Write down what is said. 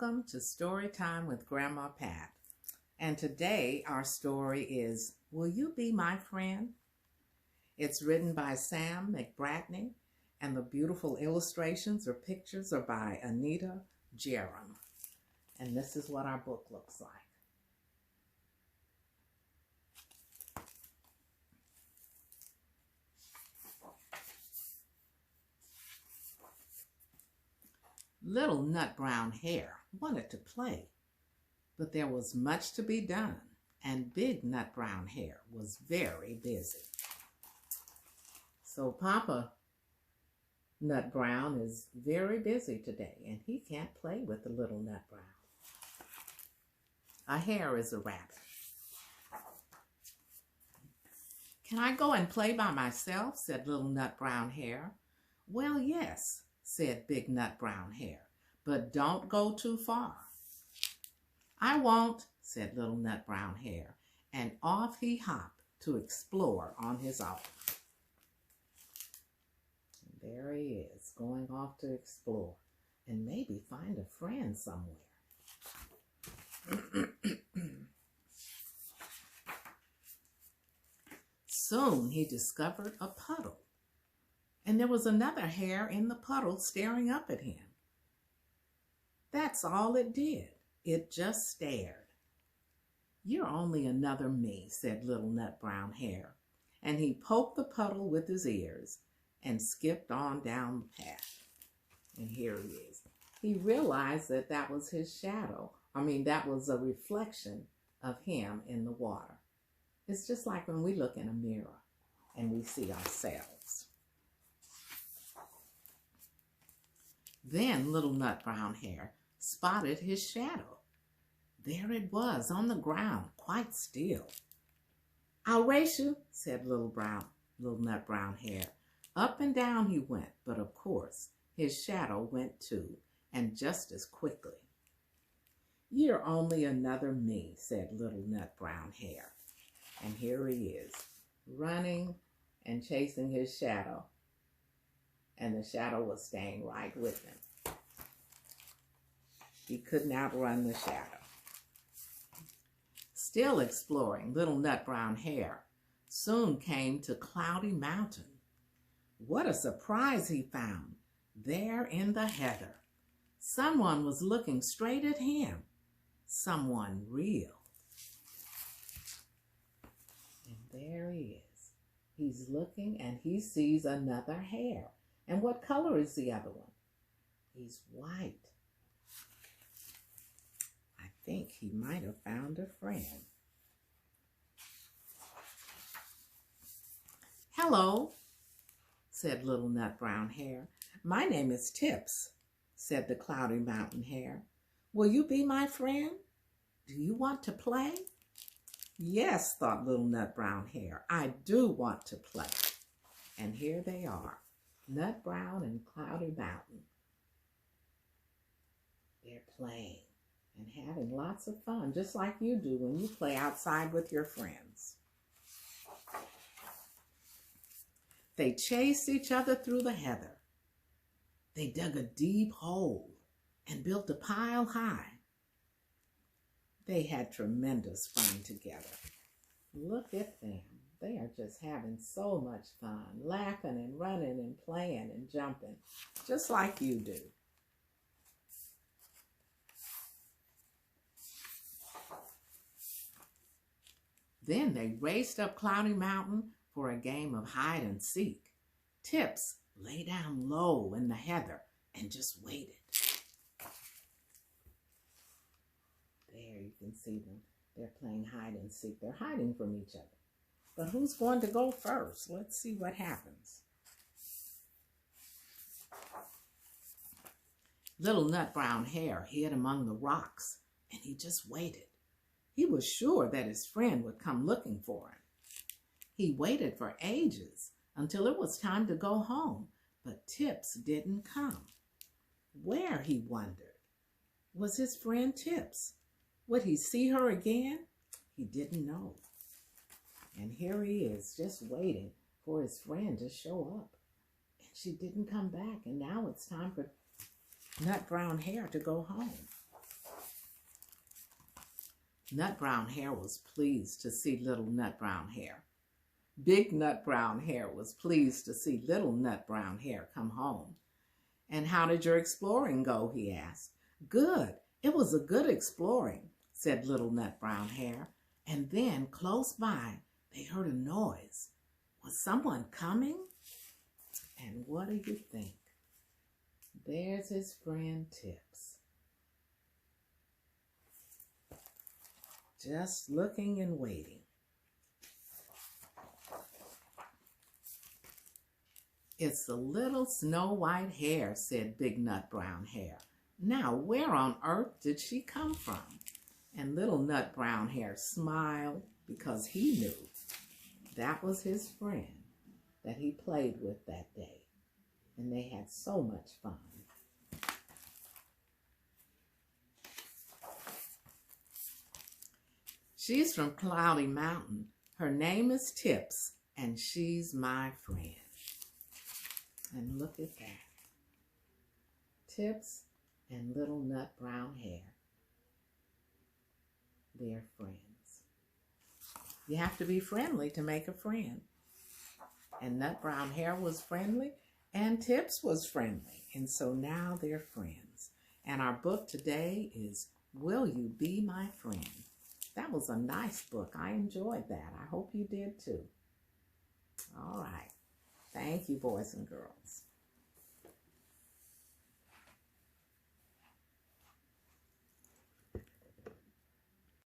Welcome to Story Time with Grandma Pat. And today our story is, Will You Be My Friend? It's written by Sam McBratney, and the beautiful illustrations or pictures are by Anita Jerem. And this is what our book looks like. Little Nutbrown Hare wanted to play, but there was much to be done, and Big Nutbrown Hare was very busy. So Papa Nutbrown is very busy today, and he can't play with the little Nutbrown. A hare is a rabbit. "Can I go and play by myself?" said Little Nutbrown Hare. "Well, yes," said Big Nutbrown Hare, "but don't go too far." "I won't," said Little Nutbrown Hare, and off he hopped to explore on his own. And there he is, going off to explore and maybe find a friend somewhere. Soon he discovered a puddle, and there was another hare in the puddle staring up at him. That's all it did. It just stared. "You're only another me," said Little Nutbrown Hare, and he poked the puddle with his ears and skipped on down the path. And here he is. He realized that that was his shadow. That was a reflection of him in the water. It's just like when we look in a mirror and we see ourselves. Then Little Nutbrown Hare spotted his shadow. There it was on the ground, quite still. "I'll race you," said Little Nutbrown Hare. Up and down he went, but of course his shadow went too, and just as quickly. "You're only another me," said Little Nutbrown Hare. And here he is, running and chasing his shadow, and the shadow was staying right with him. He couldn't outrun the shadow. Still exploring, Little Nutbrown Hare soon came to Cloudy Mountain. What a surprise he found there in the heather. Someone was looking straight at him, someone real. And there he is. He's looking and he sees another hare. And what color is the other one? He's white. I think he might have found a friend. "Hello," said Little Nutbrown Hare. "My name is Tips," said the Cloudy Mountain Hare. "Will you be my friend? Do you want to play?" "Yes," thought Little Nutbrown Hare, "I do want to play." And here they are, Nutbrown and Cloudy Mountain. They're playing and having lots of fun, just like you do when you play outside with your friends. They chased each other through the heather. They dug a deep hole and built a pile high. They had tremendous fun together. Look at them. They are just having so much fun, laughing and running and playing and jumping, just like you do. Then they raced up Cloudy Mountain for a game of hide and seek. Tips lay down low in the heather and just waited. There you can see them. They're playing hide and seek. They're hiding from each other. But who's going to go first? Let's see what happens. Little Nutbrown Hare hid among the rocks, and he just waited. He was sure that his friend would come looking for him. He waited for ages until it was time to go home, but Tips didn't come. Where, he wondered, was his friend Tips? Would he see her again? He didn't know. And here he is, just waiting for his friend to show up. And she didn't come back, and now it's time for Nutbrown Hare to go home. Nutbrown Hare was pleased to see Little Nutbrown Hare. Big Nutbrown Hare was pleased to see Little Nutbrown Hare come home. "And how did your exploring go?" he asked. "Good. It was a good exploring," said Little Nutbrown Hare. And then, close by, they heard a noise. Was someone coming? And what do you think? There's his friend Tips, just looking and waiting. "It's the little Snow White Hare," said Big Nutbrown Hare. "Now, where on earth did she come from?" And Little Nutbrown Hare smiled because he knew that was his friend that he played with that day. And they had so much fun. "She's from Cloudy Mountain. Her name is Tips, and she's my friend." And look at that. Tips and Little Nutbrown Hare. They're friends. You have to be friendly to make a friend. And Nutbrown Hare was friendly, and Tips was friendly. And so now they're friends. And our book today is Will You Be My Friend? That was a nice book. I enjoyed that. I hope you did too. All right. Thank you, boys and girls.